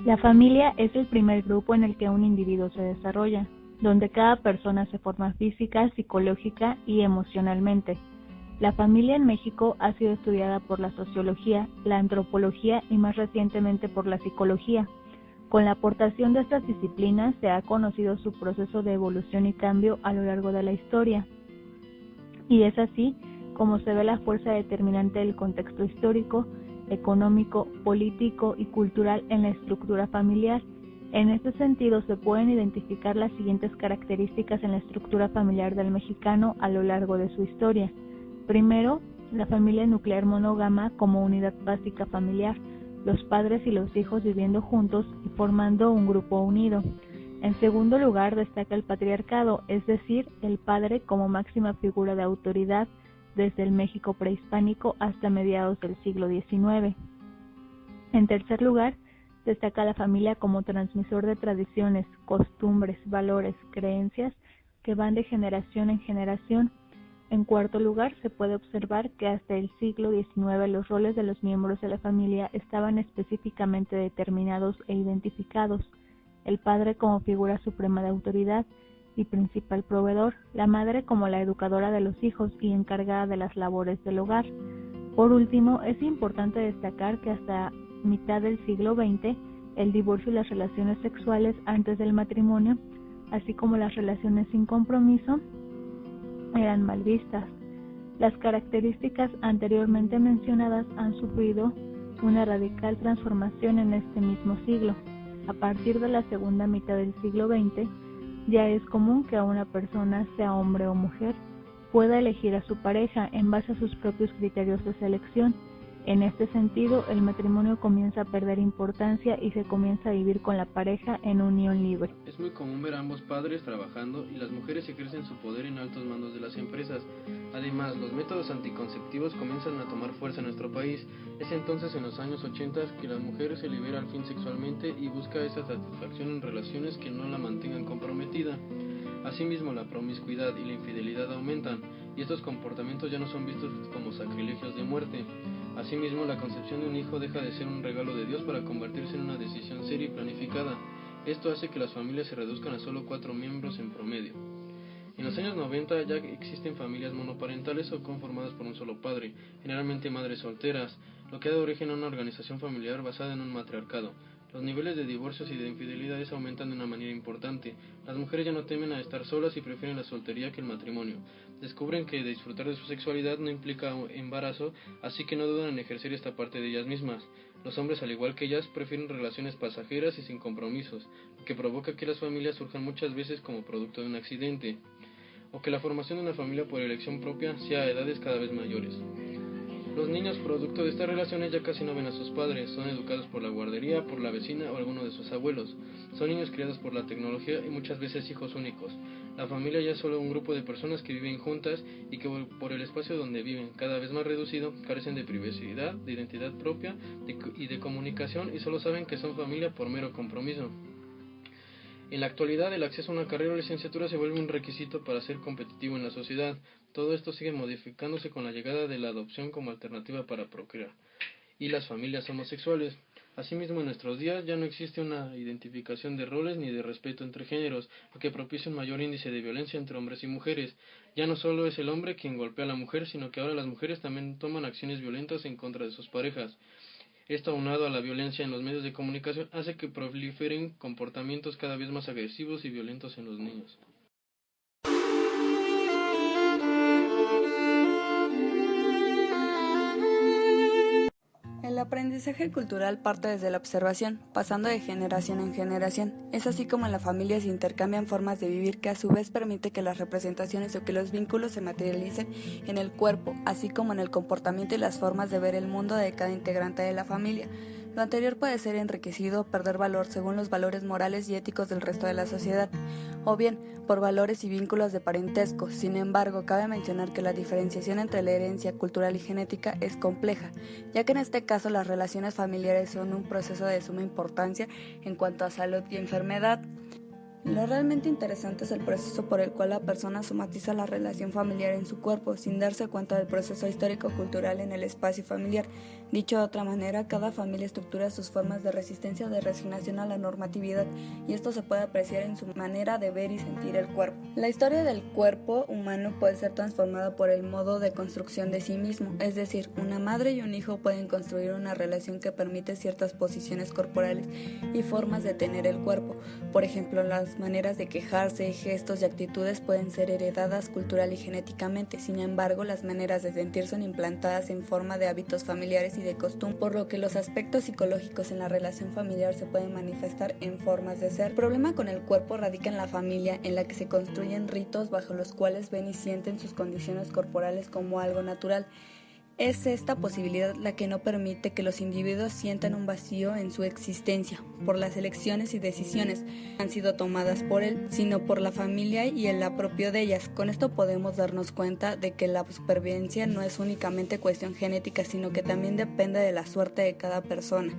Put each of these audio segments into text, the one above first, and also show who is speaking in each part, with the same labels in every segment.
Speaker 1: La familia es el primer grupo en el que un individuo se desarrolla, donde cada persona se forma física, psicológica y emocionalmente. La familia en México ha sido estudiada por la sociología, la antropología y más recientemente por la psicología. Con la aportación de estas disciplinas se ha conocido su proceso de evolución y cambio a lo largo de la historia. Y es así como se ve la fuerza determinante del contexto histórico, económico, político y cultural en la estructura familiar. En este sentido, se pueden identificar las siguientes características en la estructura familiar del mexicano a lo largo de su historia. Primero, la familia nuclear monógama como unidad básica familiar, los padres y los hijos viviendo juntos y formando un grupo unido. En segundo lugar, destaca el patriarcado, es decir, el padre como máxima figura de autoridad desde el México prehispánico hasta mediados del siglo XIX. En tercer lugar, destaca la familia como transmisor de tradiciones, costumbres, valores, creencias que van de generación en generación. En cuarto lugar, se puede observar que hasta el siglo XIX los roles de los miembros de la familia estaban específicamente determinados e identificados. El padre como figura suprema de autoridad y principal proveedor, la madre como la educadora de los hijos y encargada de las labores del hogar. Por último, es importante destacar que hasta mitad del siglo XX, el divorcio y las relaciones sexuales antes del matrimonio, así como las relaciones sin compromiso, eran mal vistas. Las características anteriormente mencionadas han sufrido una radical transformación en este mismo siglo. A partir de la segunda mitad del siglo XX, ya es común que una persona, sea hombre o mujer, pueda elegir a su pareja en base a sus propios criterios de selección. En este sentido, el matrimonio comienza a perder importancia y se comienza a vivir con la pareja en unión libre.
Speaker 2: Es muy común ver a ambos padres trabajando y las mujeres ejercen su poder en altos mandos de las empresas. Además, los métodos anticonceptivos comienzan a tomar fuerza en nuestro país. Es entonces en los años 80 que la mujer se libera al fin sexualmente y busca esa satisfacción en relaciones que no la mantengan comprometida. Asimismo, la promiscuidad y la infidelidad aumentan, y estos comportamientos ya no son vistos como sacrilegios de muerte. Asimismo, la concepción de un hijo deja de ser un regalo de Dios para convertirse en una decisión seria y planificada. Esto hace que las familias se reduzcan a solo 4 miembros en promedio. En los años 90 ya existen familias monoparentales o conformadas por un solo padre, generalmente madres solteras, lo que da origen a una organización familiar basada en un matriarcado. Los niveles de divorcios y de infidelidades aumentan de una manera importante. Las mujeres ya no temen a estar solas y prefieren la soltería que el matrimonio. Descubren que disfrutar de su sexualidad no implica embarazo, así que no dudan en ejercer esta parte de ellas mismas. Los hombres, al igual que ellas, prefieren relaciones pasajeras y sin compromisos, lo que provoca que las familias surjan muchas veces como producto de un accidente, o que la formación de una familia por elección propia sea a edades cada vez mayores. Los niños, producto de estas relaciones, ya casi no ven a sus padres, son educados por la guardería, por la vecina o alguno de sus abuelos. Son niños criados por la tecnología y muchas veces hijos únicos. La familia ya es solo un grupo de personas que viven juntas y que por el espacio donde viven, cada vez más reducido, carecen de privacidad, de identidad propia y de comunicación y solo saben que son familia por mero compromiso. En la actualidad, el acceso a una carrera o licenciatura se vuelve un requisito para ser competitivo en la sociedad. Todo esto sigue modificándose con la llegada de la adopción como alternativa para procrear y las familias homosexuales. Asimismo, en nuestros días ya no existe una identificación de roles ni de respeto entre géneros, lo que propicia un mayor índice de violencia entre hombres y mujeres. Ya no solo es el hombre quien golpea a la mujer, sino que ahora las mujeres también toman acciones violentas en contra de sus parejas. Esto, aunado a la violencia en los medios de comunicación, hace que proliferen comportamientos cada vez más agresivos y violentos en los niños.
Speaker 3: El aprendizaje cultural parte desde la observación, pasando de generación en generación. Es así como en la familia se intercambian formas de vivir que a su vez permite que las representaciones o que los vínculos se materialicen en el cuerpo, así como en el comportamiento y las formas de ver el mundo de cada integrante de la familia. Lo anterior puede ser enriquecido o perder valor según los valores morales y éticos del resto de la sociedad, o bien por valores y vínculos de parentesco. Sin embargo, cabe mencionar que la diferenciación entre la herencia cultural y genética es compleja, ya que en este caso las relaciones familiares son un proceso de suma importancia en cuanto a salud y enfermedad. Lo realmente interesante es el proceso por el cual la persona somatiza la relación familiar en su cuerpo, sin darse cuenta del proceso histórico-cultural en el espacio familiar. Dicho de otra manera, cada familia estructura sus formas de resistencia o de resignación a la normatividad, y esto se puede apreciar en su manera de ver y sentir el cuerpo. La historia del cuerpo humano puede ser transformada por el modo de construcción de sí mismo, es decir, una madre y un hijo pueden construir una relación que permite ciertas posiciones corporales y formas de tener el cuerpo. Por ejemplo, las maneras de quejarse, gestos y actitudes pueden ser heredadas cultural y genéticamente. Sin embargo, las maneras de sentir son implantadas en forma de hábitos familiares y de costumbre, por lo que los aspectos psicológicos en la relación familiar se pueden manifestar en formas de ser. El problema con el cuerpo radica en la familia, en la que se construyen ritos bajo los cuales ven y sienten sus condiciones corporales como algo natural. Es esta posibilidad la que no permite que los individuos sientan un vacío en su existencia, por las elecciones y decisiones que han sido tomadas por él, sino por la familia y el apropio de ellas. Con esto podemos darnos cuenta de que la supervivencia no es únicamente cuestión genética, sino que también depende de la suerte de cada persona,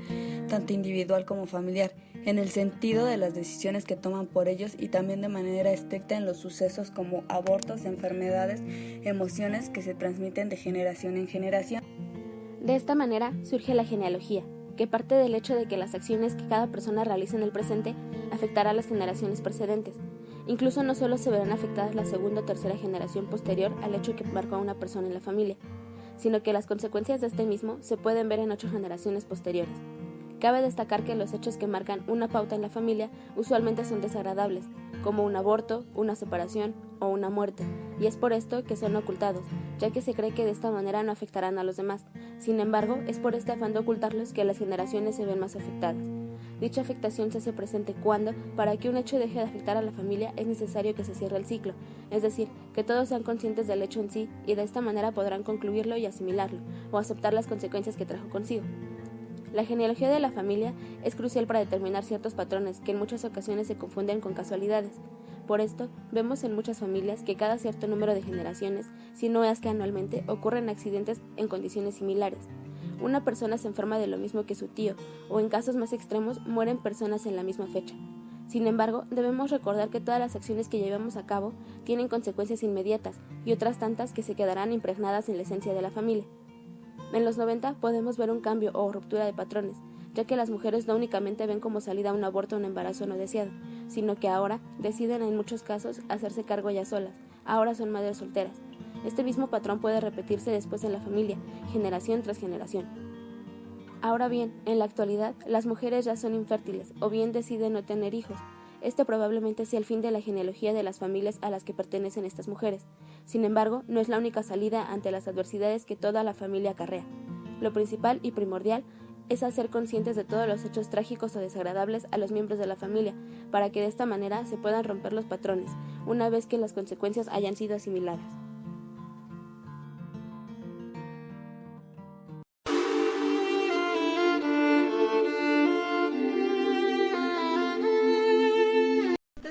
Speaker 3: tanto individual como familiar, en el sentido de las decisiones que toman por ellos y también de manera estricta en los sucesos como abortos, enfermedades, emociones que se transmiten de generación en generación.
Speaker 4: De esta manera surge la genealogía, que parte del hecho de que las acciones que cada persona realiza en el presente afectará a las generaciones precedentes. Incluso no solo se verán afectadas la segunda o tercera generación posterior al hecho que marcó a una persona en la familia, sino que las consecuencias de este mismo se pueden ver en 8 generaciones posteriores. Cabe destacar que los hechos que marcan una pauta en la familia usualmente son desagradables, como un aborto, una separación o una muerte, y es por esto que son ocultados, ya que se cree que de esta manera no afectarán a los demás. Sin embargo, es por este afán de ocultarlos que las generaciones se ven más afectadas. Dicha afectación se hace presente cuando, para que un hecho deje de afectar a la familia, es necesario que se cierre el ciclo, es decir, que todos sean conscientes del hecho en sí, y de esta manera podrán concluirlo y asimilarlo, o aceptar las consecuencias que trajo consigo. La genealogía de la familia es crucial para determinar ciertos patrones que en muchas ocasiones se confunden con casualidades. Por esto, vemos en muchas familias que cada cierto número de generaciones, si no es que anualmente, ocurren accidentes en condiciones similares. Una persona se enferma de lo mismo que su tío, o en casos más extremos, mueren personas en la misma fecha. Sin embargo, debemos recordar que todas las acciones que llevamos a cabo tienen consecuencias inmediatas y otras tantas que se quedarán impregnadas en la esencia de la familia. En los 90 podemos ver un cambio o ruptura de patrones, ya que las mujeres no únicamente ven como salida un aborto o un embarazo no deseado, sino que ahora deciden en muchos casos hacerse cargo ya solas, ahora son madres solteras. Este mismo patrón puede repetirse después en la familia, generación tras generación. Ahora bien, en la actualidad, las mujeres ya son infértiles o bien deciden no tener hijos. Este probablemente sea el fin de la genealogía de las familias a las que pertenecen estas mujeres. Sin embargo, no es la única salida ante las adversidades que toda la familia acarrea. Lo principal y primordial es hacer conscientes de todos los hechos trágicos o desagradables a los miembros de la familia, para que de esta manera se puedan romper los patrones, una vez que las consecuencias hayan sido asimiladas.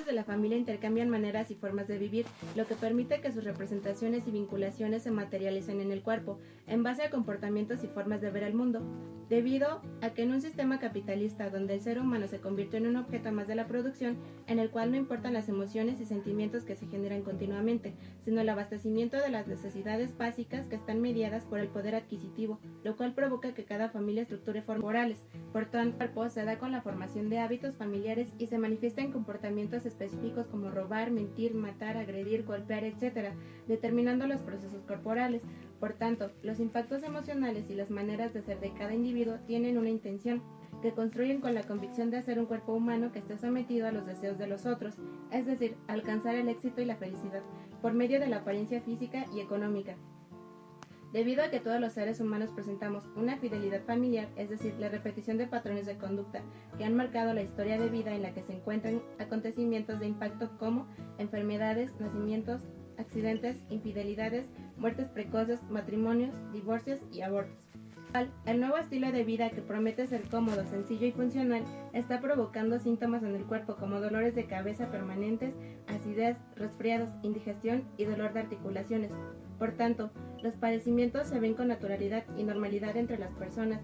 Speaker 5: De la familia intercambian maneras y formas de vivir, lo que permite que sus representaciones y vinculaciones se materialicen en el cuerpo, en base a comportamientos y formas de ver el mundo. Debido a que en un sistema capitalista donde el ser humano se convirtió en un objeto más de la producción, en el cual no importan las emociones y sentimientos que se generan continuamente, sino el abastecimiento de las necesidades básicas que están mediadas por el poder adquisitivo, lo cual provoca que cada familia estructure formas orales. Por tanto, el cuerpo se da con la formación de hábitos familiares y se manifiesta en comportamientos específicos como robar, mentir, matar, agredir, golpear, etc., determinando los procesos corporales. Por tanto, los impactos emocionales y las maneras de ser de cada individuo tienen una intención, que construyen con la convicción de hacer un cuerpo humano que esté sometido a los deseos de los otros, es decir, alcanzar el éxito y la felicidad, por medio de la apariencia física y económica. Debido a que todos los seres humanos presentamos una fidelidad familiar, es decir, la repetición de patrones de conducta que han marcado la historia de vida en la que se encuentran acontecimientos de impacto como enfermedades, nacimientos, accidentes, infidelidades, muertes precoces, matrimonios, divorcios y abortos. El nuevo estilo de vida, que promete ser cómodo, sencillo y funcional, está provocando síntomas en el cuerpo como dolores de cabeza permanentes, acidez, resfriados, indigestión y dolor de articulaciones. Por tanto, los padecimientos se ven con naturalidad y normalidad entre las personas,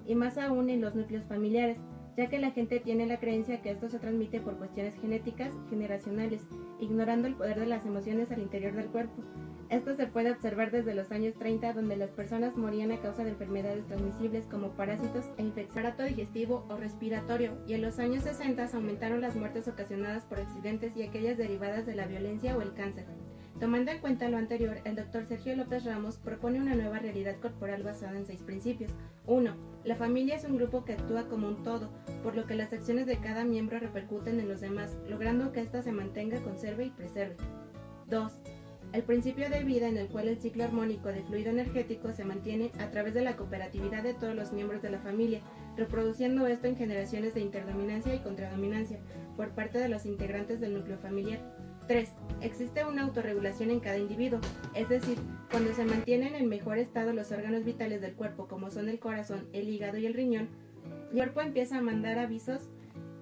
Speaker 5: y más aún en los núcleos familiares. ya que la gente tiene la creencia que esto se transmite por cuestiones genéticas generacionales, ignorando el poder de las emociones al interior del cuerpo. Esto se puede observar desde los años 30, donde las personas morían a causa de enfermedades transmisibles como parásitos e infección del aparato digestivo o respiratorio, y en los años 60 aumentaron las muertes ocasionadas por accidentes y aquellas derivadas de la violencia o el cáncer. Tomando en cuenta lo anterior, el Dr. Sergio López Ramos propone una nueva realidad corporal basada en 6 principios. 1. La familia es un grupo que actúa como un todo, por lo que las acciones de cada miembro repercuten en los demás, logrando que ésta se mantenga, conserve y preserve. 2. El principio de vida, en el cual el ciclo armónico de fluido energético se mantiene a través de la cooperatividad de todos los miembros de la familia, reproduciendo esto en generaciones de interdominancia y contradominancia por parte de los integrantes del núcleo familiar. 3. Existe una autorregulación en cada individuo, es decir, cuando se mantienen en mejor estado los órganos vitales del cuerpo, como son el corazón, el hígado y el riñón, el cuerpo empieza a mandar avisos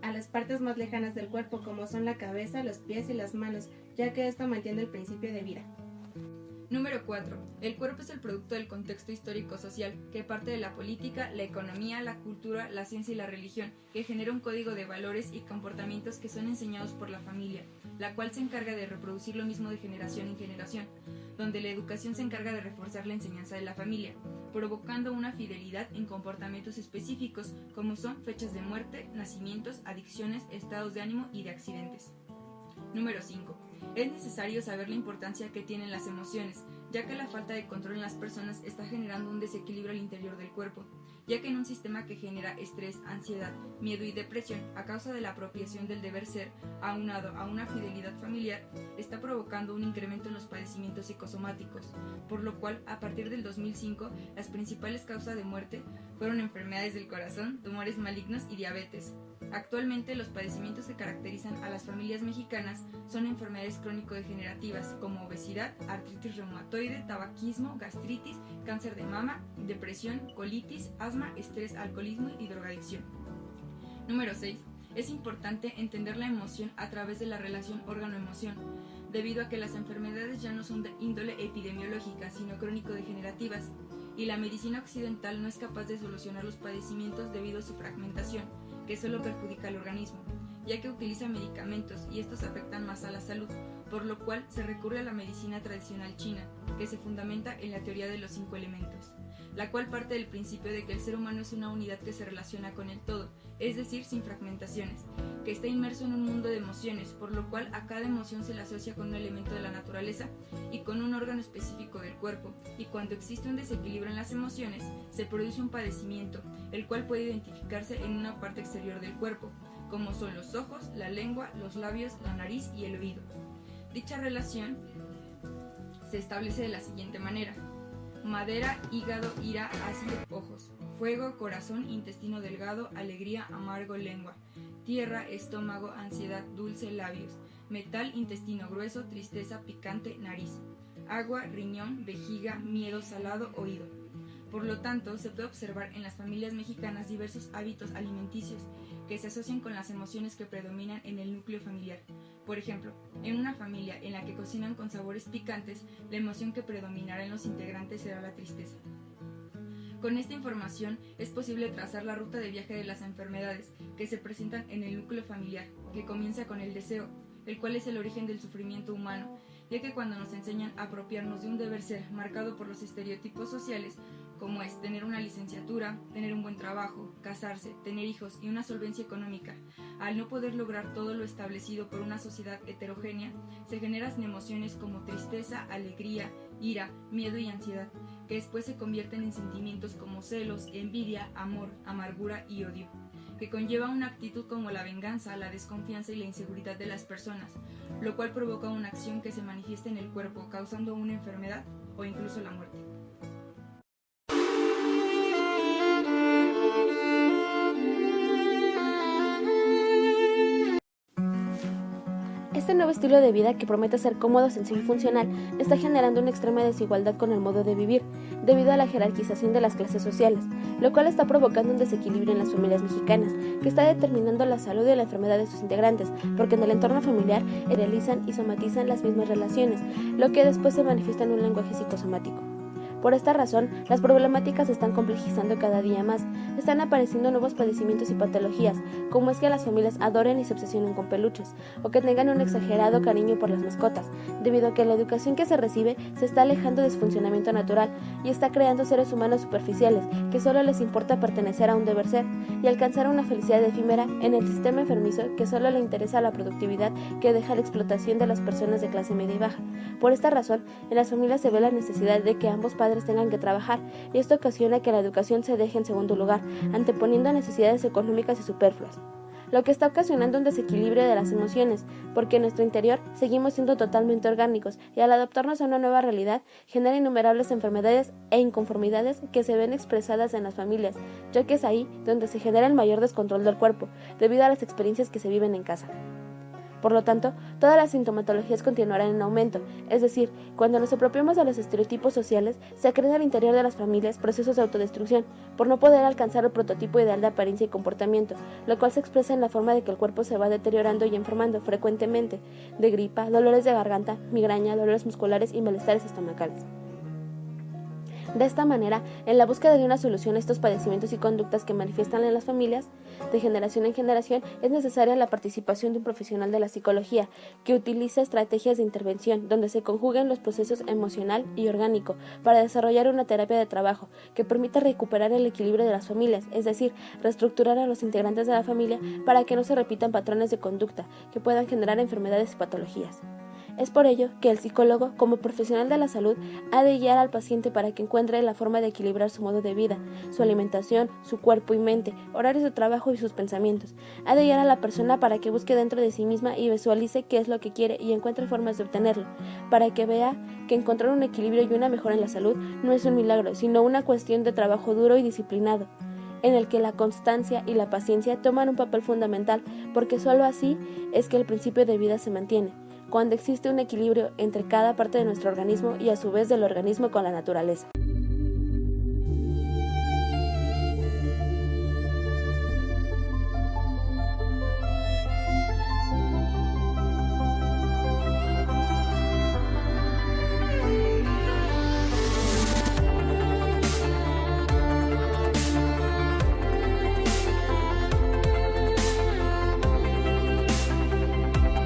Speaker 5: a las partes más lejanas del cuerpo, como son la cabeza, los pies y las manos, ya que esto mantiene el principio de vida.
Speaker 6: Número 4. El cuerpo es el producto del contexto histórico-social, que parte de la política, la economía, la cultura, la ciencia y la religión, que genera un código de valores y comportamientos que son enseñados por la familia, la cual se encarga de reproducir lo mismo de generación en generación, donde la educación se encarga de reforzar la enseñanza de la familia, provocando una fidelidad en comportamientos específicos como son fechas de muerte, nacimientos, adicciones, estados de ánimo y de accidentes. Número 5. Es necesario saber la importancia que tienen las emociones, ya que la falta de control en las personas está generando un desequilibrio al interior del cuerpo, ya que en un sistema que genera estrés, ansiedad, miedo y depresión a causa de la apropiación del deber ser, aunado a una fidelidad familiar, está provocando un incremento en los padecimientos psicosomáticos, por lo cual, a partir del 2005, las principales causas de muerte fueron enfermedades del corazón, tumores malignos y diabetes. Actualmente, los padecimientos que caracterizan a las familias mexicanas son enfermedades crónico-degenerativas como obesidad, artritis reumatoide, tabaquismo, gastritis, cáncer de mama, depresión, colitis, asma, estrés, alcoholismo y drogadicción. Número 6. Es importante entender la emoción a través de la relación órgano-emoción, debido a que las enfermedades ya no son de índole epidemiológica, sino crónico-degenerativas, y la medicina occidental no es capaz de solucionar los padecimientos debido a su fragmentación, que solo perjudica al organismo, ya que utiliza medicamentos y estos afectan más a la salud, por lo cual se recurre a la medicina tradicional china, que se fundamenta en la teoría de los 5 elementos, la cual parte del principio de que el ser humano es una unidad que se relaciona con el todo, es decir, sin fragmentaciones, que está inmerso en un mundo de emociones, por lo cual a cada emoción se le asocia con un elemento de la naturaleza y con un órgano específico del cuerpo, y cuando existe un desequilibrio en las emociones, se produce un padecimiento, el cual puede identificarse en una parte exterior del cuerpo, como son los ojos, la lengua, los labios, la nariz y el oído. Dicha relación se establece de la siguiente manera: madera, hígado, ira, ácido, ojos; fuego, corazón, intestino delgado, alegría, amargo, lengua; tierra, estómago, ansiedad, dulce, labios; metal, intestino grueso, tristeza, picante, nariz; agua, riñón, vejiga, miedo, salado, oído. Por lo tanto, se puede observar en las familias mexicanas diversos hábitos alimenticios que se asocian con las emociones que predominan en el núcleo familiar. Por ejemplo, en una familia en la que cocinan con sabores picantes, la emoción que predominará en los integrantes será la tristeza. Con esta información es posible trazar la ruta de viaje de las enfermedades que se presentan en el núcleo familiar, que comienza con el deseo, el cual es el origen del sufrimiento humano, ya que cuando nos enseñan a apropiarnos de un deber ser marcado por los estereotipos sociales, como es tener una licenciatura, tener un buen trabajo, casarse, tener hijos y una solvencia económica, al no poder lograr todo lo establecido por una sociedad heterogénea, se generan emociones como tristeza, alegría, ira, miedo y ansiedad, que después se convierten en sentimientos como celos, envidia, amor, amargura y odio, que conlleva una actitud como la venganza, la desconfianza y la inseguridad de las personas, lo cual provoca una acción que se manifiesta en el cuerpo, causando una enfermedad o incluso la muerte.
Speaker 4: Este nuevo estilo de vida, que promete ser cómodo, sencillo y funcional, está generando una extrema desigualdad con el modo de vivir, debido a la jerarquización de las clases sociales, lo cual está provocando un desequilibrio en las familias mexicanas, que está determinando la salud y la enfermedad de sus integrantes, porque en el entorno familiar realizan y somatizan las mismas relaciones, lo que después se manifiesta en un lenguaje psicosomático. Por esta razón, las problemáticas se están complejizando cada día más. Están apareciendo nuevos padecimientos y patologías, como es que las familias adoren y se obsesionen con peluches, o que tengan un exagerado cariño por las mascotas, debido a que la educación que se recibe se está alejando de su funcionamiento natural y está creando seres humanos superficiales, que solo les importa pertenecer a un deber ser y alcanzar una felicidad efímera en el sistema enfermizo que solo le interesa la productividad que deja la explotación de las personas de clase media y baja. Por esta razón, en las familias se ve la necesidad de que ambos padres tengan que trabajar, y esto ocasiona que la educación se deje en segundo lugar, anteponiendo necesidades económicas y superfluas, lo que está ocasionando un desequilibrio de las emociones, porque en nuestro interior seguimos siendo totalmente orgánicos, y al adaptarnos a una nueva realidad genera innumerables enfermedades e inconformidades que se ven expresadas en las familias, ya que es ahí donde se genera el mayor descontrol del cuerpo, debido a las experiencias que se viven en casa. Por lo tanto, todas las sintomatologías continuarán en aumento, es decir, cuando nos apropiamos de los estereotipos sociales, se crean al interior de las familias procesos de autodestrucción, por no poder alcanzar el prototipo ideal de apariencia y comportamiento, lo cual se expresa en la forma de que el cuerpo se va deteriorando y enfermando frecuentemente, de gripa, dolores de garganta, migraña, dolores musculares y malestares estomacales. De esta manera, en la búsqueda de una solución a estos padecimientos y conductas que manifiestan en las familias, de generación en generación, es necesaria la participación de un profesional de la psicología que utilice estrategias de intervención donde se conjuguen los procesos emocional y orgánico para desarrollar una terapia de trabajo que permita recuperar el equilibrio de las familias, es decir, reestructurar a los integrantes de la familia para que no se repitan patrones de conducta que puedan generar enfermedades y patologías. Es por ello que el psicólogo, como profesional de la salud, ha de guiar al paciente para que encuentre la forma de equilibrar su modo de vida, su alimentación, su cuerpo y mente, horarios de trabajo y sus pensamientos. Ha de guiar a la persona para que busque dentro de sí misma y visualice qué es lo que quiere y encuentre formas de obtenerlo, para que vea que encontrar un equilibrio y una mejora en la salud no es un milagro, sino una cuestión de trabajo duro y disciplinado, en el que la constancia y la paciencia toman un papel fundamental, porque solo así es que el principio de vida se mantiene, cuando existe un equilibrio entre cada parte de nuestro organismo y a su vez del organismo con la naturaleza.